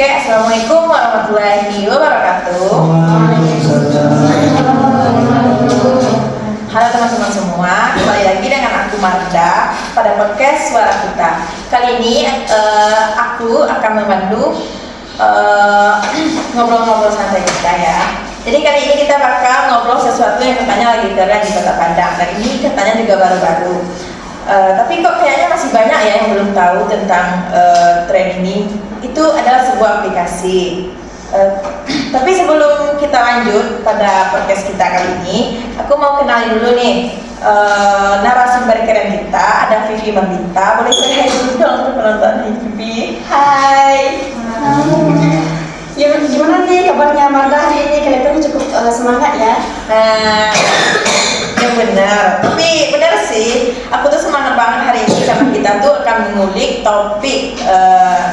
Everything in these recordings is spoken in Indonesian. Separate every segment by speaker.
Speaker 1: Oke, Assalamualaikum warahmatullahi wabarakatuh. Halo teman-teman semua, kembali lagi dengan aku Marda pada podcast Suara Kita. Kali ini aku akan memandu ngobrol-ngobrol santai kita ya. Jadi kali ini kita bakal ngobrol sesuatu yang katanya lagi keren di Kota Padang. Dan ini katanya juga baru-baru. Tapi kok kayaknya masih banyak ya yang belum tahu tentang tren ini. Itu adalah sebuah aplikasi. Tapi sebelum kita lanjut pada podcast kita kali ini, aku mau kenalin dulu nih narasumber keren kita. Ada Vivi Marbita. Boleh saya dulu dong untuk penonton Vivi.
Speaker 2: Hai. Gimana nih kabarnya Marda hari ini? Kelihatannya cukup semangat ya.
Speaker 1: Yang benar. Tapi benar sih, aku tuh semangat banget hari ini karena kita tuh akan mengulik topik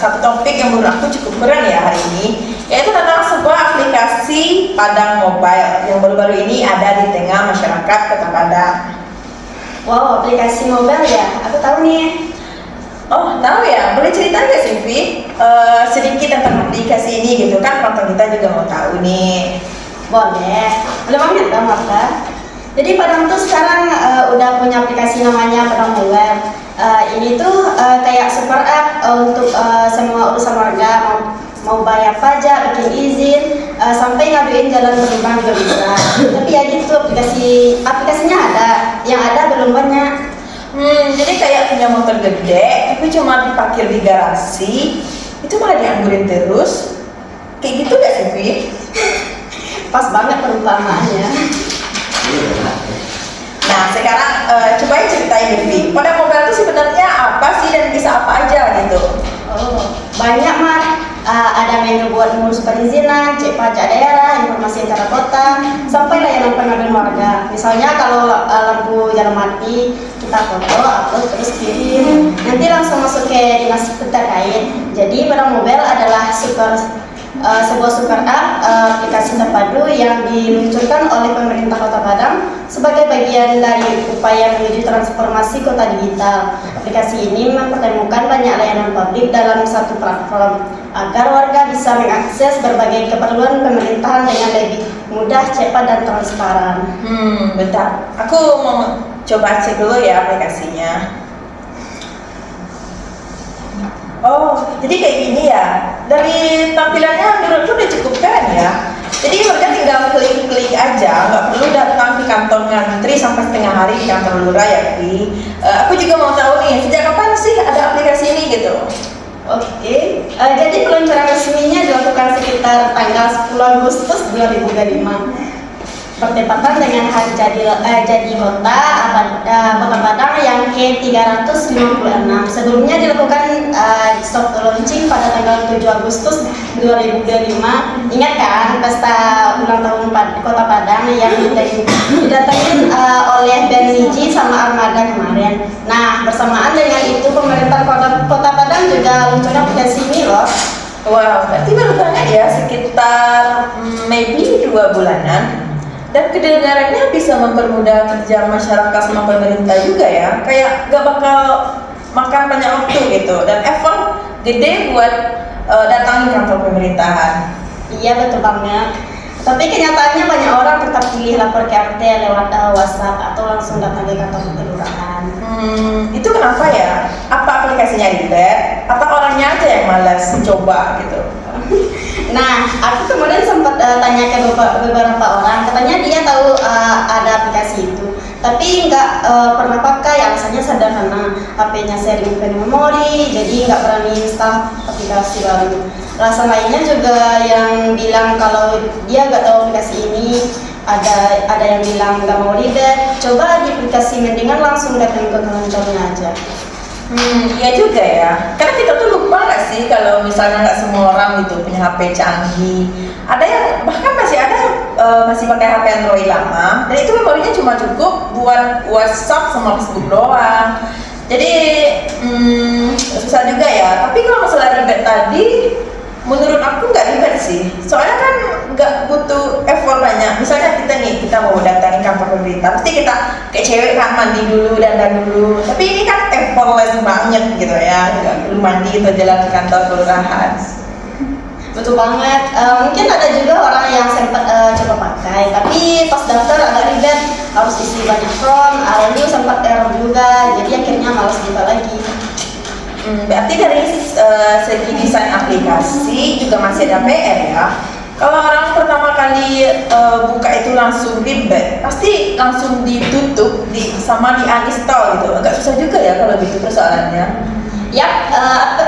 Speaker 1: satu topik yang menurut aku cukup keren ya hari ini, yaitu tentang sebuah aplikasi Padang Mobile yang baru-baru ini ada di tengah masyarakat Kota Padang.
Speaker 2: Wow, aplikasi mobile ya? Aku tahu nih.
Speaker 1: Oh, tahu ya? Boleh cerita nggak sih, Vi? Sedikit tentang aplikasi ini gitu kan, penonton kita juga mau tahu nih.
Speaker 2: Boleh. Boleh banget dong Marda. Jadi Padang tuh sekarang udah punya aplikasi namanya Padang Mobile. Ini tuh kayak super app untuk semua urusan warga, mau bayar pajak, bikin izin, sampai ngaduin jalan berlubang juga bisa. Tapi ya gitu, aplikasinya ada, yang ada belum banyak.
Speaker 1: Jadi kayak punya motor gede, tapi cuma diparkir di garasi, itu malah dianggurin terus. Kayak gitu gak sih, Vi?
Speaker 2: Pas banget perumpamaannya.
Speaker 1: Nah, sekarang coba ceritain, Vi. Padang Mobile itu sebenarnya apa sih dan bisa apa aja gitu?
Speaker 2: Oh, banyak Mar. Ada menu buat ngurus perizinan, cek pajak daerah, informasi acara kota, sampai layanan pengaduan warga. Misalnya kalau lampu jalan mati, kita foto, upload, terus kirim. Nanti langsung masuk ke dinas terkait. Jadi Padang Mobile adalah sebuah super app aplikasi terpadu yang diluncurkan oleh pemerintah Kota Padang sebagai bagian dari upaya menuju transformasi kota digital. Aplikasi ini mempertemukan banyak layanan publik dalam satu platform agar warga bisa mengakses berbagai keperluan pemerintahan dengan lebih mudah, cepat, dan transparan.
Speaker 1: Bentar. Aku mau coba cek dulu ya aplikasinya. Oh, jadi kayak gini ya. Dari tampilannya menurutku udah cukup keren ya. Jadi warga tinggal klik-klik aja, nggak perlu datang ke kantor ngantri sampai setengah hari di kantor lurah ya, Vi. Aku juga mau tahu nih, sejak kapan sih ada aplikasi ini gitu?
Speaker 2: Oke, jadi peluncuran resminya dilakukan sekitar tanggal 10 Agustus 2025. Bertepatan dengan hari jadi kota Kota Padang yang ke-356. Sebelumnya dilakukan soft launching pada tanggal 7 Agustus 2025. Ingat kan pesta ulang tahun Kota Padang yang didatangin oleh band Niji sama Armada kemarin. Nah, bersamaan dengan itu pemerintah Kota Padang juga luncurkan aplikasi ini loh.
Speaker 1: Wow, berarti baru banget ya, sekitar maybe 2 bulanan. Dan kedengarannya bisa mempermudah kerja masyarakat sama pemerintah juga ya. Kayak gak bakal makan banyak waktu gitu. Dan effort gede buat datangin kantor pemerintahan.
Speaker 2: Iya betul banget. Tapi kenyataannya banyak orang tetap pilih lapor ke RT lewat WhatsApp atau langsung datang ke kantor kelurahan.
Speaker 1: Itu kenapa ya? Apa aplikasinya ribet? Apa orangnya aja yang malas coba gitu?
Speaker 2: Nah, aku kemarin sempat tanya ke beberapa orang, katanya dia tahu ada aplikasi itu, tapi nggak pernah pakai. Alasannya sederhana, HP-nya sering penuh memori, jadi nggak berani install aplikasi baru. Alasan lainnya juga yang bilang kalau dia nggak tahu aplikasi ini, ada yang bilang nggak mau ribet. Coba di aplikasi mendingan langsung datang ke kantornya aja.
Speaker 1: Iya juga ya. Karena kita tuh lupa nggak sih kalau misalnya nggak semua orang gitu punya HP canggih. Ada yang bahkan masih ada masih pakai HP Android lama, dan itu memorinya cuma cukup buat WhatsApp sama Facebook doang. Jadi susah juga ya. Tapi kalau masalah ribet tadi, menurut aku nggak ribet sih. Soalnya kan nggak butuh effort banyak. Misalnya kita mau datangin kantor pemerintah, pasti kita kayak cewek kan mandi dulu, dandan dulu. Tapi ini kan effortless banget gitu ya, nggak perlu mandi atau jalan ke kantor kelurahan.
Speaker 2: Betul banget. Mungkin ada juga orang yang sempat coba pakai, tapi pas daftar agak ribet, harus isi banyak form, lalu sempat error juga, jadi akhirnya malas buka lagi.
Speaker 1: Berarti dari segi desain aplikasi juga masih ada PR ya. Kalau orang pertama kali buka itu langsung ribet, pasti langsung ditutup sama di uninstall gitu. Agak susah juga ya kalau gitu persoalannya.
Speaker 2: Ya,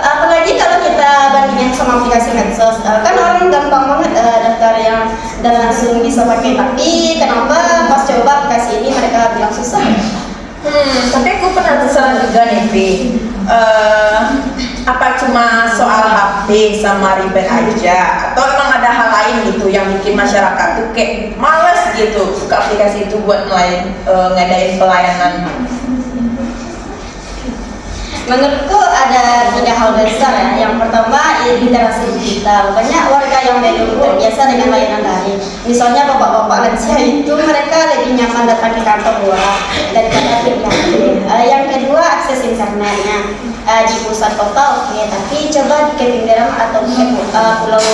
Speaker 2: apalagi kalau kita bandingin sama aplikasi medsos, kan orang gampang banget daftar yang dan langsung bisa pakai. Tapi kenapa pas coba aplikasi ini mereka bilang susah?
Speaker 1: Tapi aku penasaran juga nih, Vi. Apa cuma soal HP sama ribet aja? Atau emang ada hal lain gitu yang bikin masyarakat tuh kayak males gitu buka aplikasi itu buat ngadain pelayanan?
Speaker 2: Menurutku ada 3 hal besar ya. Yang pertama, literasi digital. Banyak warga yang belum terbiasa dengan layanan daring. Misalnya bapak-bapak lansia itu mereka lebih nyaman datang ke kantor luar daripada di HP. Yang kedua, akses internetnya. Di pusat kota oke, tapi coba ke pinggiran atau ke pulau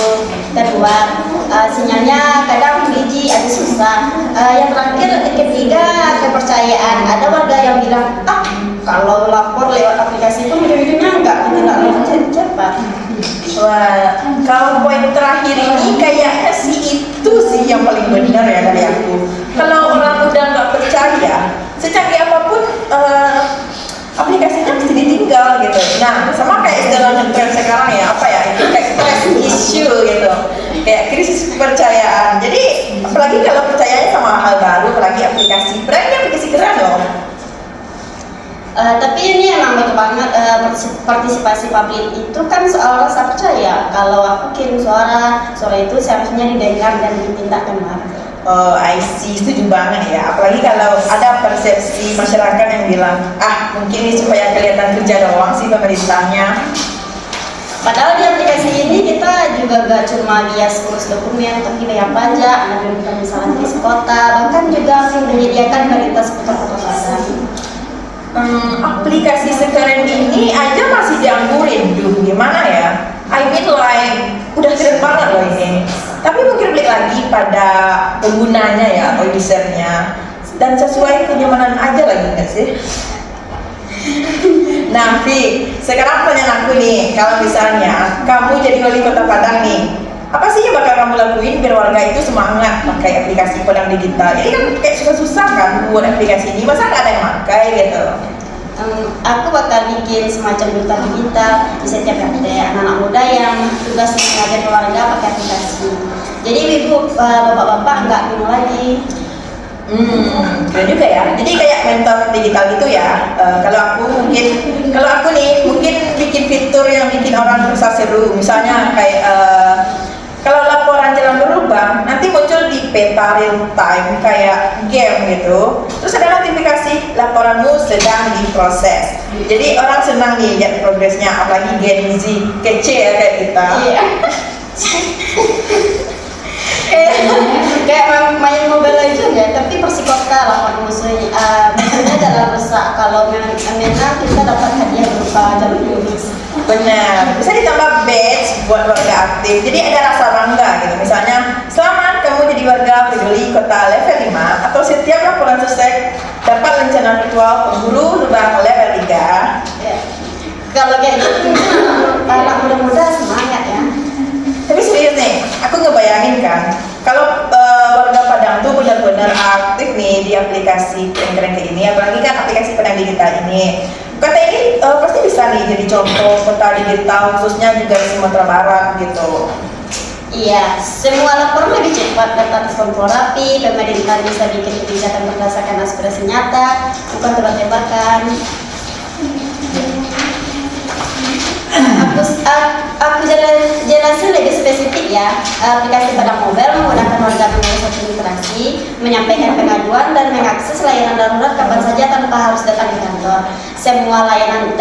Speaker 2: terluar, sinyalnya kadang 3G agak susah. Yang terakhir, ketiga, kepercayaan. Ada warga yang bilang, kalau lapor lewat aplikasi itu ujung-ujungnya tidak lanjut cepat.
Speaker 1: Wah, kalau poin terakhir ini kayaknya itu sih yang paling benar ya dari aku. Kalau orang udah nggak percaya, secanggih apapun aplikasinya mesti ditinggal gitu. Nah, sama kayak istilah tren sekarang ya, apa ya, itu kayak trust issue gitu, kayak krisis kepercayaan. Jadi apalagi kalau percayanya sama hal baru, apalagi aplikasi keren loh.
Speaker 2: Tapi ini emang betul banget, partisipasi publik itu kan soal rasa percaya. Kalau aku kirim suara itu seharusnya didengar dan ditindaklanjuti.
Speaker 1: Oh, I see, setuju banget ya. Apalagi kalau ada persepsi masyarakat yang bilang, mungkin ini supaya kelihatan kerja doang sih pemerintahnya.
Speaker 2: Padahal di aplikasi ini kita juga gak cuma bias urus dokumen, tapi bayar pajak, mengajukan misalnya di kota, bahkan juga menyediakan berita seputar kota.
Speaker 1: Aplikasi sekeren ini aja masih dianggurin, gimana ya? I mean like, udah keren banget loh ini. Tapi mungkin balik lagi pada penggunanya ya, atau usernya, dan sesuai kenyamanan aja lagi nggak sih? Nah, Vi, sekarang pertanyaan aku nih, kalau misalnya kamu jadi wali kota Padang nih, apa sih yang bakal kamu lakuin biar warga itu semangat pakai aplikasi Padang Digital? Ini kan kayak susah-susah kan buat aplikasi ini, masa nggak ada yang pakai gitu?
Speaker 2: Aku bakal bikin semacam duta digital di setiap RT, anak-anak muda yang tugasnya mengajar warga pakai aplikasi. Jadi ibu, bapak-bapak nggak bingung lagi.
Speaker 1: Keren juga ya. Jadi kayak mentor digital gitu ya. Kalau aku nih mungkin bikin fitur yang bikin orang merasa seru. Misalnya kayak kalau laporan jalan berubah, nanti muncul di peta real time kayak game gitu. Terus ada notifikasi laporanmu sedang diproses. Jadi orang senang nih lihat progresnya, apalagi Gen Z kece ya kayak kita.
Speaker 2: Iya. Kayak main Mobile Legends ya, tapi versi kota lawan musuhnya. Maksudnya dalam rusak, kalau menang kita dapat hadiah berupa jalur bonus.
Speaker 1: Benar, bisa ditambah badge buat warga aktif. Jadi ada rasa bangga gitu. Misalnya, selamat kamu jadi warga peduli kota level 5, atau setiap laporan selesai dapat rencana virtual pemburu lubang level 3.
Speaker 2: Ya. Kalau kayak gitu, anak muda-muda semangat ya.
Speaker 1: Tapi serius nih, aku ngebayangin kan, kalau warga Padang tuh benar-benar aktif nih di aplikasi keren-keren kayak ini, apalagi kan aplikasi Padang Digital ini. Kota ini pasti bisa nih jadi contoh kota digital, khususnya juga di Sumatera Barat gitu.
Speaker 2: Iya, semua laporan lebih cepat, data terkontrol rapi, pemerintah bisa bikin kebijakan berdasarkan aspirasi nyata, bukan tebak-tebakan. Aku jelasin lebih spesifik ya. Aplikasi Padang Mobile memudahkan warga mengurus administrasi, menyampaikan pengaduan dan mengakses layanan darurat kapan saja tanpa harus datang ke kantor. Semua layanan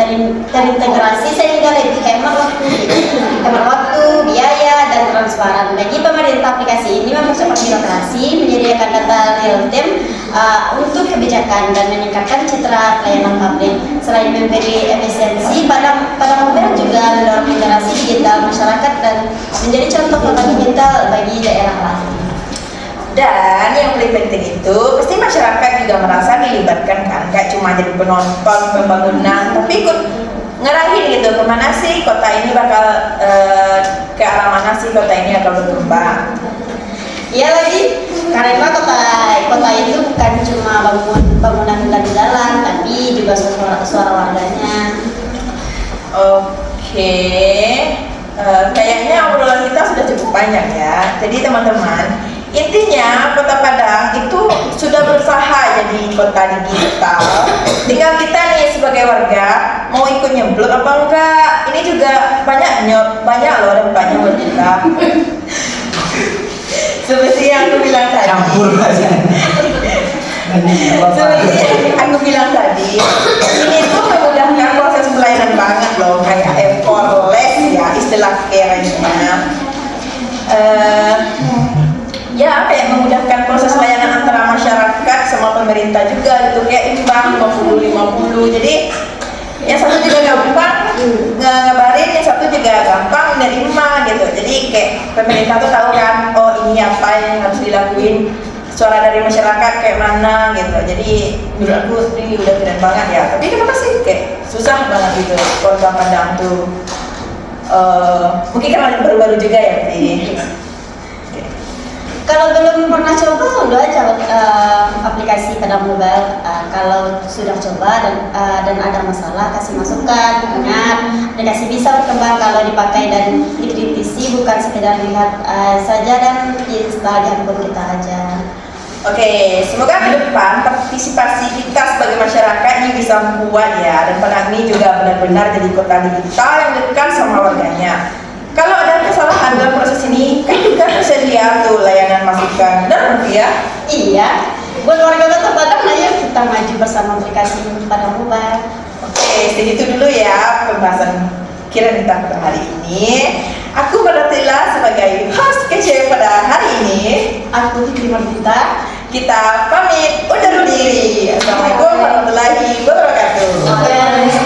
Speaker 2: terintegrasi sehingga lebih hemat waktu, biaya, dan transparan. Bagi pemerintah, aplikasi ini mempercepat birokrasi, menyediakan data real time untuk kebijakan dan meningkatkan citra pelayanan publik. Selain memberi efisiensi pada mobil, juga mendorong literasi digital masyarakat dan menjadi contoh kota digital bagi daerah lain.
Speaker 1: Dan yang paling penting itu pasti masyarakat juga merasa dilibatkan kan, kayak cuma jadi penonton pembangunan, tapi ikut ngarahin gitu kemana sih kota ini bakal ke arah mana sih kota ini akan berkembang.
Speaker 2: Iya lagi, karena kota itu bukan cuma bangunan dan jalan, tapi juga suara warganya.
Speaker 1: Oke, kayaknya obrolan kita sudah cukup banyak ya. Jadi teman-teman, intinya Kota Padang itu sudah berusaha jadi kota digital. Tinggal kita nih sebagai warga mau ikut nyemplung apa enggak. Ini juga banyak loh dampaknya buat kita. Seperti yang aku bilang tadi.
Speaker 3: Campur aja.
Speaker 1: Seperti yang aku bilang tadi, ini tuh memudahkan proses pelayanan banget loh, kayak effortless ya istilah kerennya. Ya kayak memudahkan proses layanan antara masyarakat sama pemerintah juga gitu, kayak imbang 50-50. Jadi yang satu juga gampang ngabarin, yang satu juga gampang menerima gitu. Jadi kayak pemerintah tuh tahu kan, oh ini apa yang harus dilakuin, suara dari masyarakat kayak mana gitu. Jadi menurut aku ini udah keren banget ya. Tapi kenapa sih kayak susah banget gitu Kota Padang tuh? Mungkin karena baru-baru juga ya, Pi.
Speaker 2: Kalau belum pernah coba, download aja aplikasi Padang Mobile. Kalau sudah coba dan ada masalah, kasih masukan. Ingat, aplikasi bisa berkembang kalau dipakai dan dikritisi, bukan sekedar lihat saja dan install di handphone kita aja.
Speaker 1: Oke, semoga ke depan partisipasi kita sebagai masyarakat ini bisa kuat ya, dan Padang ini juga benar-benar jadi kota digital yang dekat sama warganya. Kalau ada kesalahan dalam proses ini, kan juga tersedia tuh layanan masukan. Dan ya?
Speaker 2: Iya, buat warga Kota Padang, ayo kita maju bersama aplikasi Padang Mobile.
Speaker 1: Oke, segitu dulu ya pembahasan Kiran kita pada hari ini. Aku Badatila sebagai host kece pada hari ini.
Speaker 2: Aku Fitri Mardita.
Speaker 1: Kita pamit undur diri. Assalamualaikum warahmatullahi wabarakatuh.